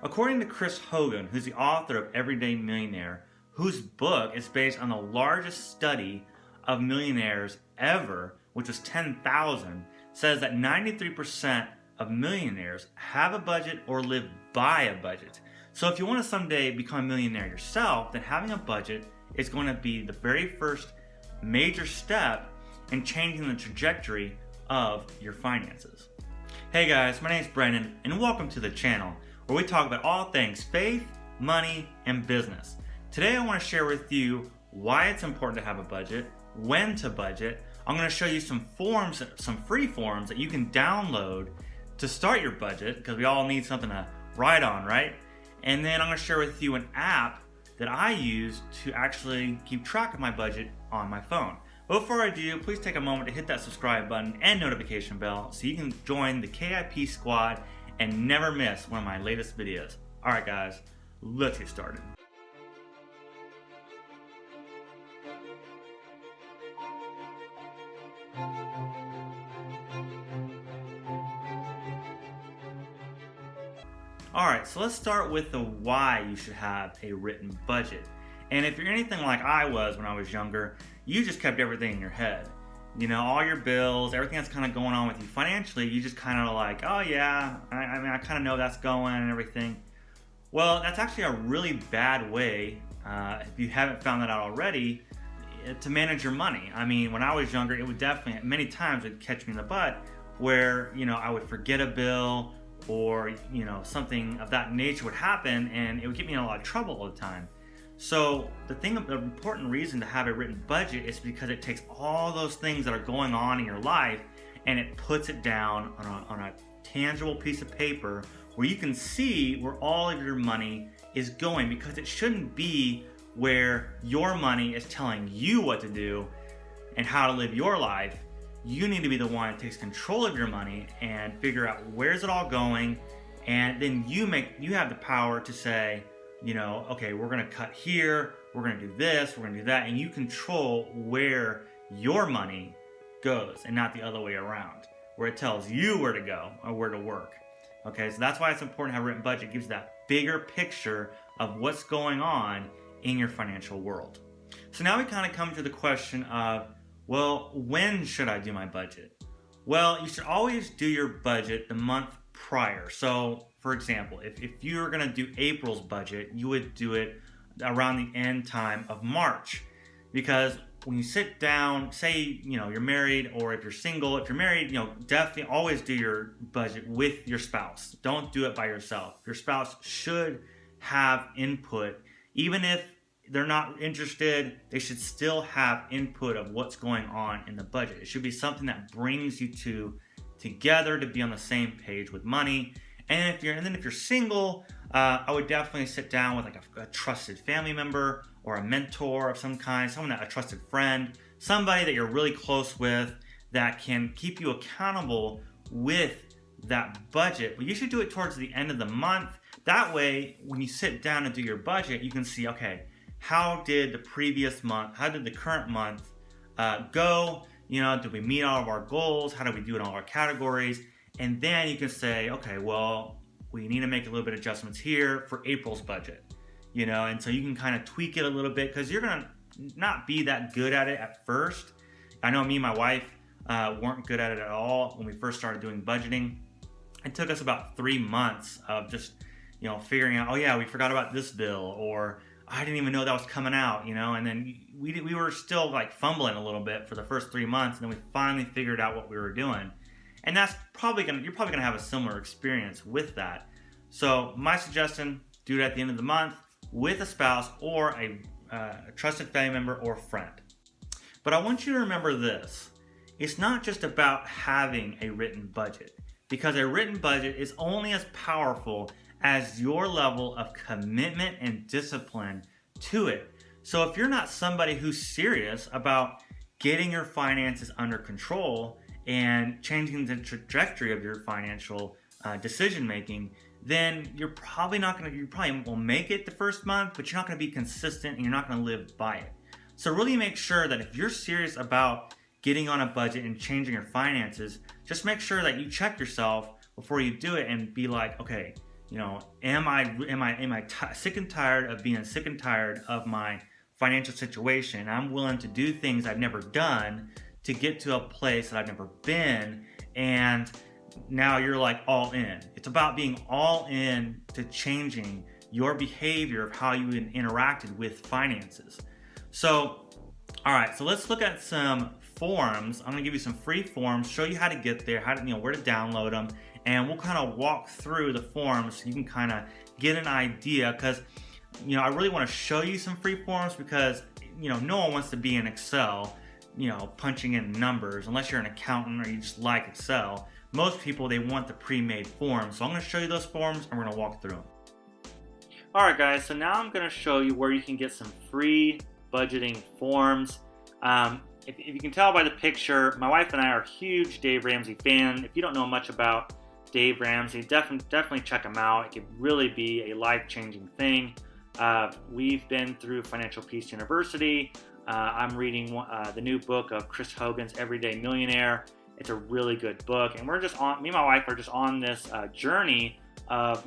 According to Chris Hogan, who's the author of Everyday Millionaire, whose book is based on the largest study of millionaires ever, which was 10,000, says that 93% of millionaires have a budget or live by a budget. So if you want to someday become a millionaire yourself, then having a budget is going to be the very first major step in changing the trajectory of your finances. Hey guys, my name is Brendan and welcome to the channel where we talk about all things faith, money, and business. Today I want to share with you why it's important to have a budget, when to budget. I'm going to show you some forms, some free forms that you can download to start your budget, because we all need something to write on, right? And then I'm going to share with you an app that I use to actually keep track of my budget on my phone. But before I do, please take a moment to hit that subscribe button and notification bell so you can join the KIP squad and never miss one of my latest videos. Alright guys, let's get started. Alright, so let's start with the why you should have a written budget. And if you're anything like I was when I was younger, you just kept everything in your head. You know, all your bills, everything that's kind of going on with you financially, you just kind of like, oh yeah, I kind of know that's going and everything. Well, that's actually a really bad way, if you haven't found that out already, to manage your money. I mean, when I was younger, it would definitely, many times it would catch me in the butt where, you know, I would forget a bill or, you know, something of that nature would happen and it would get me in a lot of trouble all the time. So the important reason to have a written budget is because it takes all those things that are going on in your life and it puts it down on a tangible piece of paper where you can see where all of your money is going, because it shouldn't be where your money is telling you what to do and how to live your life. You need to be the one that takes control of your money and figure out where's it all going, and then you have the power to say, you know, okay, we're going to cut here, we're going to do this, we're going to do that, and you control where your money goes and not the other way around, where it tells you where to go or where to work. Okay, so that's why it's important to have a written budget. It gives that bigger picture of what's going on in your financial world. So now we kind of come to the question of, well, when should I do my budget? Well, you should always do your budget the month prior. So, for example, if you're going to do April's budget, you would do it around the end time of March. Because when you sit down, say, you know, you're married, or if you're single, if you're married, you know, definitely always do your budget with your spouse. Don't do it by yourself. Your spouse should have input. Even if they're not interested, they should still have input of what's going on in the budget. It should be something that brings you two together to be on the same page with money. And if you're single, I would definitely sit down with like a trusted family member or a mentor of some kind, a trusted friend, somebody that you're really close with that can keep you accountable with that budget. But you should do it towards the end of the month. That way, when you sit down and do your budget, you can see, okay, how did the current month go? You know, did we meet all of our goals? How did we do in all our categories? And then you can say, okay, well, we need to make a little bit of adjustments here for April's budget. You know, and so you can kind of tweak it a little bit, because you're going to not be that good at it at first. I know me and my wife weren't good at it at all when we first started doing budgeting. It took us about 3 months of just, you know, figuring out, oh yeah, we forgot about this bill, or I didn't even know that was coming out, you know, and then we were still like fumbling a little bit for the first 3 months, and then we finally figured out what we were doing. And that's you're probably gonna have a similar experience with that. So my suggestion, do it at the end of the month with a spouse or a trusted family member or friend. But I want you to remember this. It's not just about having a written budget, because a written budget is only as powerful as your level of commitment and discipline to it. So if you're not somebody who's serious about getting your finances under control and changing the trajectory of your financial decision making, then you probably will make it the first month, but you're not going to be consistent and you're not going to live by it. So really make sure that if you're serious about getting on a budget and changing your finances, just make sure that you check yourself before you do it and be like, okay, sick and tired of being sick and tired of my financial situation? I'm willing to do things I've never done to get to a place that I've never been, and now you're like all in. It's about being all in to changing your behavior of how you interacted with finances. So, all right, so let's look at some forms. I'm gonna give you some free forms, show you how to get there, where to download them, and we'll kind of walk through the forms so you can kind of get an idea. Because I really want to show you some free forms, because no one wants to be in Excel, punching in numbers, unless you're an accountant or you just like Excel. Most people, they want the pre-made forms. So I'm going to show you those forms and we're going to walk through them. Alright guys, so now I'm going to show you where you can get some free budgeting forms. If you can tell by the picture, my wife and I are huge Dave Ramsey fan. If you don't know much about Dave Ramsey, definitely check him out. It could really be a life-changing thing. We've been through Financial Peace University. I'm reading the new book of Chris Hogan's Everyday Millionaire. It's a really good book, and me and my wife are just on this journey of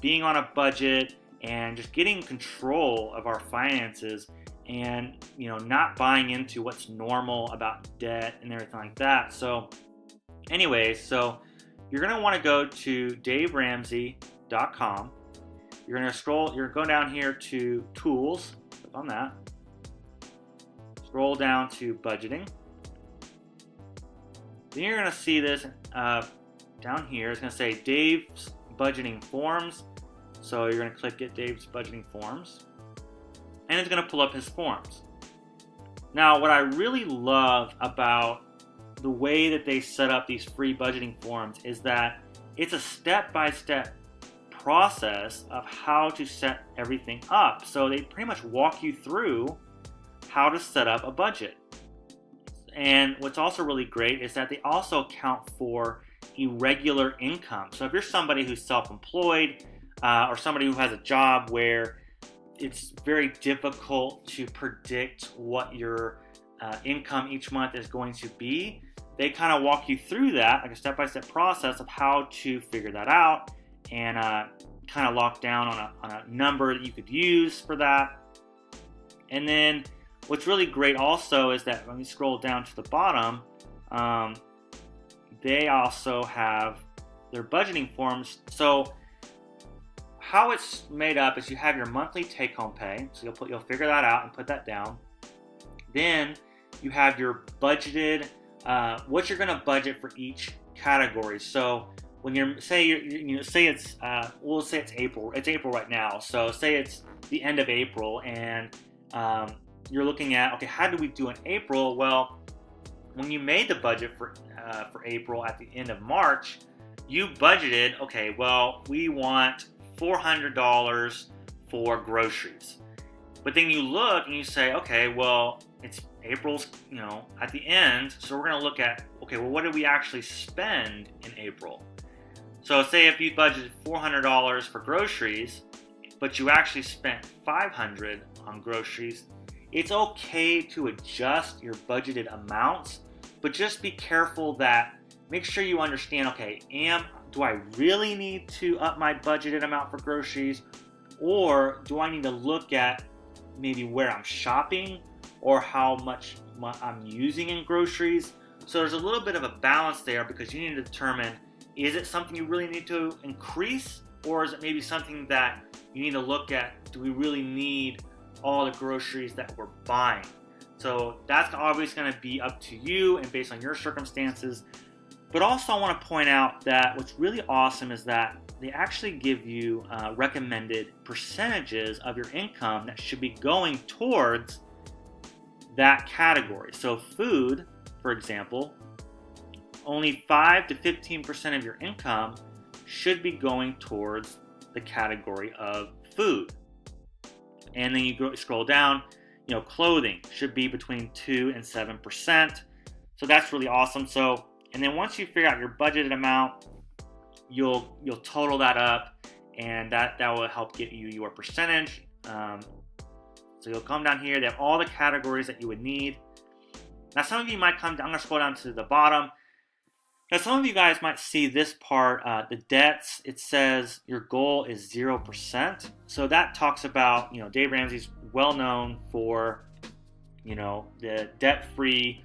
being on a budget and just getting control of our finances, and not buying into what's normal about debt and everything like that. So anyways, so you're going to want to go to daveramsey.com. You're going to go down here to tools, click on that, scroll down to budgeting. Then you're going to see this down here. It's going to say Dave's budgeting forms. So you're going to click Get Dave's budgeting forms, and it's going to pull up his forms. Now, what I really love about the way that they set up these free budgeting forms is that it's a step-by-step process of how to set everything up. So they pretty much walk you through how to set up a budget. And what's also really great is that they also account for irregular income. So if you're somebody who's self-employed or somebody who has a job where it's very difficult to predict what your income each month is going to be, they kind of walk you through that, like a step-by-step process of how to figure that out and kind of lock down on a number that you could use for that. And then what's really great also is that when you scroll down to the bottom, they also have their budgeting forms. So how it's made up is you have your monthly take-home pay. So you'll figure that out and put that down. Then you have your budgeted, what you're going to budget for each category. So when we'll say it's April. It's April right now. So say it's the end of April, and you're looking at, okay, how do we do in April? Well, when you made the budget for April at the end of March, you budgeted, okay, well, we want $400 for groceries. But then you look and you say, okay, well, it's April's, at the end, so we're going to look at, okay, well, what did we actually spend in April? So say if you budgeted $400 for groceries, but you actually spent $500 on groceries, it's okay to adjust your budgeted amounts, but just be careful that, make sure you understand, okay, do I really need to up my budgeted amount for groceries, or do I need to look at maybe where I'm shopping or how much I'm using in groceries? So there's a little bit of a balance there, because you need to determine, is it something you really need to increase, or is it maybe something that you need to look at, do we really need all the groceries that we're buying? So that's obviously going to be up to you and based on your circumstances. But also I want to point out that what's really awesome is that they actually give you recommended percentages of your income that should be going towards that category. So food, for example, only 5 to 15% of your income should be going towards the category of food. And then you scroll down, clothing should be between 2 and 7%. So that's really awesome. So, and then once you figure out your budgeted amount, you'll total that up, and that will help get you your percentage. So you'll come down here, they have all the categories that you would need. Now some of you might I'm going to scroll down to the bottom. Now, some of you guys might see this part, the debts. It says your goal is 0%. So that talks about, Dave Ramsey's well known for, the debt-free,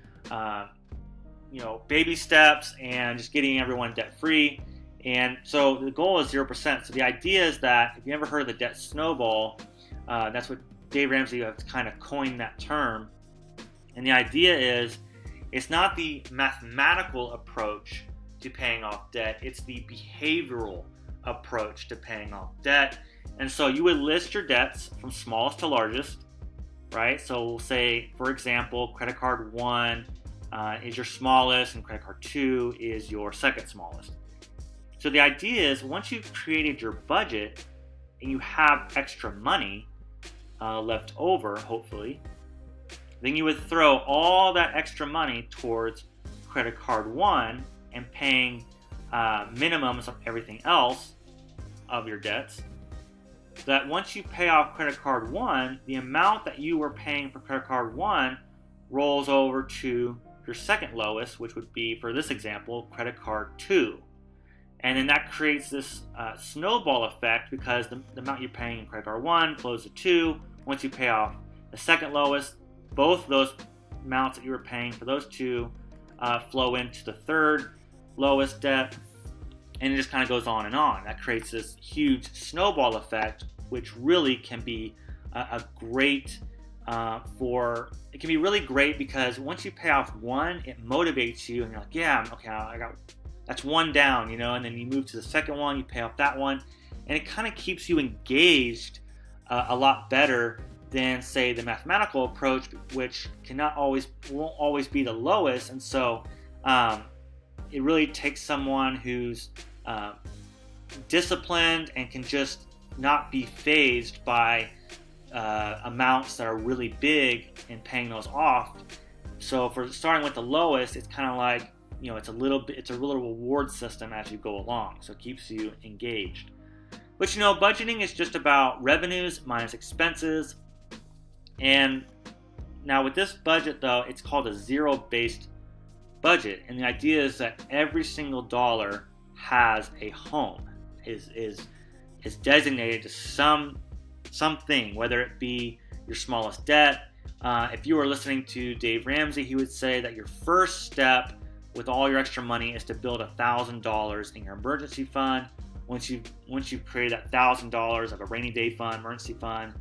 baby steps and just getting everyone debt-free. And so the goal is 0%. So the idea is that if you ever heard of the debt snowball, that's what Dave Ramsey has kind of coined that term. And the idea is, it's not the mathematical approach to paying off debt, it's the behavioral approach to paying off debt. And so you would list your debts from smallest to largest, right? So we'll say, for example, credit card 1 is your smallest and credit card 2 is your second smallest. So the idea is, once you've created your budget and you have extra money left over, hopefully, then you would throw all that extra money towards credit card 1 and paying minimums of everything else of your debts. So that once you pay off credit card 1, the amount that you were paying for credit card 1 rolls over to your second lowest, which would be, for this example, credit card 2. And then that creates this snowball effect, because the amount you're paying in credit card 1 flows to 2. Once you pay off the second lowest, both those amounts that you were paying for those two flow into the third lowest debt, and it just kind of goes on and on. That creates this huge snowball effect, which really can be a great it can be really great, because once you pay off one, it motivates you, and you're like, yeah, okay, I got, that's one down, and then you move to the second one, you pay off that one, and it kind of keeps you engaged a lot better than, say, the mathematical approach, which won't always be the lowest. And so it really takes someone who's disciplined and can just not be fazed by amounts that are really big and paying those off. So for starting with the lowest, it's kind of like, it's a little reward system as you go along, so it keeps you engaged. But budgeting is just about revenues minus expenses. And now with this budget, though, it's called a zero-based budget, and the idea is that every single dollar has a home, is designated to something, whether it be your smallest debt. If you were listening to Dave Ramsey, he would say that your first step with all your extra money is to build $1,000 in your emergency fund. Once you've created that $1,000 of a rainy day fund, emergency fund,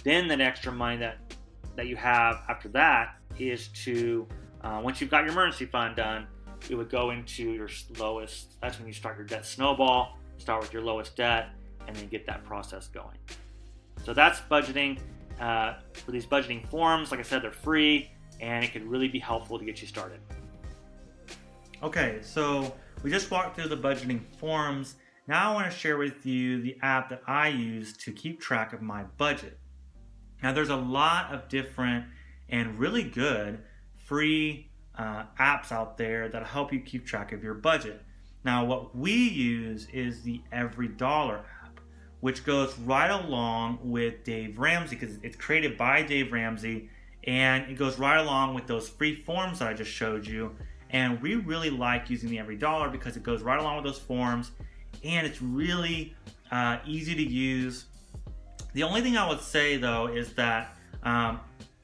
then that extra money that you have after that is to, once you've got your emergency fund done, it would go into your lowest. That's when you start your debt snowball. Start with your lowest debt, and then get that process going. So that's budgeting. For these budgeting forms, like I said, they're free, and it could really be helpful to get you started. Okay, so we just walked through the budgeting forms. Now I want to share with you the app that I use to keep track of my budget. Now there's a lot of different and really good free apps out there that help you keep track of your budget. Now what we use is the EveryDollar app, which goes right along with Dave Ramsey, because it's created by Dave Ramsey, and it goes right along with those free forms that I just showed you. And we really like using the EveryDollar because it goes right along with those forms, and it's really easy to use. The only thing I would say, though, is that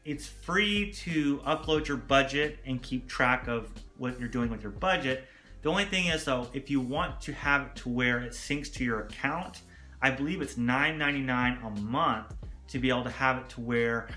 it's free to upload your budget and keep track of what you're doing with your budget. The only thing is, though, if you want to have it to where it syncs to your account, I believe it's $9.99 a month to be able to have it to where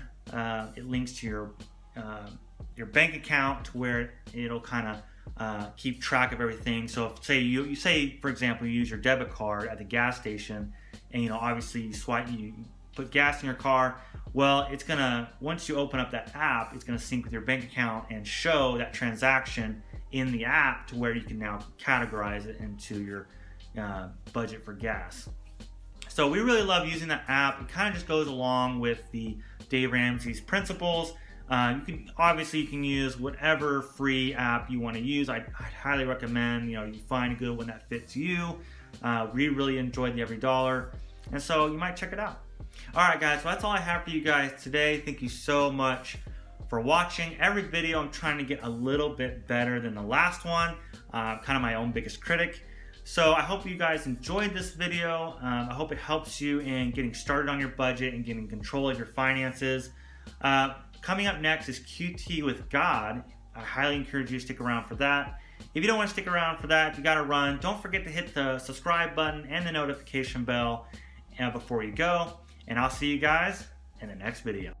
it links to your bank account, to where it'll kind of keep track of everything. So if you say, for example, you use your debit card at the gas station, and obviously you put gas in your car, well, it's gonna, once you open up that app, it's gonna sync with your bank account and show that transaction in the app to where you can now categorize it into your budget for gas. So we really love using that app. It kind of just goes along with the Dave Ramsey's principles. You can use whatever free app you want to use. I'd highly recommend you find a good one that fits you. We really enjoyed the EveryDollar, and so you might check it out. All right, guys, so that's all I have for you guys today. Thank you so much for watching. Every video I'm trying to get a little bit better than the last one. Kind of my own biggest critic. So I hope you guys enjoyed this video. I hope it helps you in getting started on your budget and getting control of your finances. Coming up next is QT with God. I highly encourage you to stick around for that. If you don't want to stick around for that, if you got to run, don't forget to hit the subscribe button and the notification bell before you go. And I'll see you guys in the next video.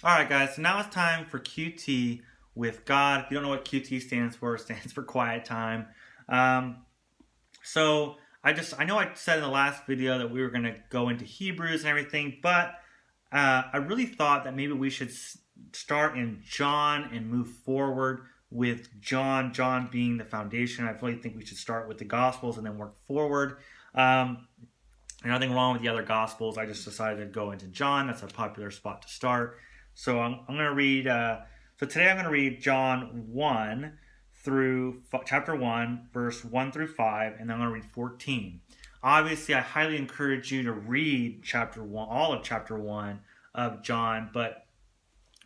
Alright guys, so now it's time for QT with God. If you don't know what QT stands for, it stands for quiet time. So I know I said in the last video that we were going to go into Hebrews and everything, but I really thought that maybe we should start in John and move forward with John being the foundation. I really think we should start with the Gospels and then work forward. Nothing wrong with the other Gospels. I just decided to go into John. That's a popular spot to start. So I'm going to read, so today I'm going to read John 1 through chapter 1, verse 1 through 5, and then I'm going to read 14. Obviously, I highly encourage you to read chapter 1, all of chapter 1 of John, but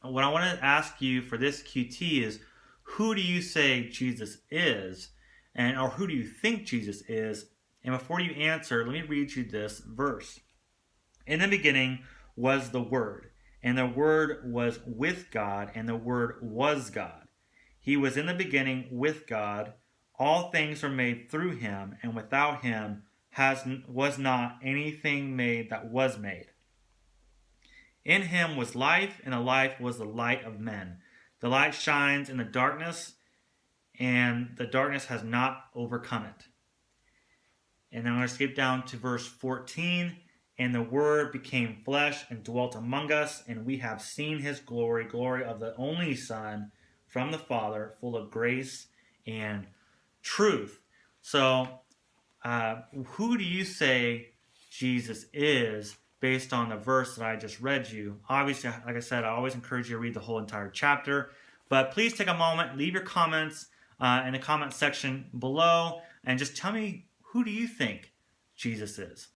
what I want to ask you for this QT is, who do you say Jesus is? Or who do you think Jesus is? And before you answer, let me read you this verse. In the beginning was the Word, and the Word was with God, and the Word was God. He was in the beginning with God. All things were made through him, and without him was not anything made that was made. In him was life, and the life was the light of men. The light shines in the darkness, and the darkness has not overcome it. And then I'm going to skip down to verse 14. And the Word became flesh and dwelt among us, and we have seen his glory, glory of the only Son from the Father, full of grace and truth. So, who do you say Jesus is based on the verse that I just read you? Obviously, like I said, I always encourage you to read the whole entire chapter. But please take a moment, leave your comments in the comment section below, and just tell me, who do you think Jesus is?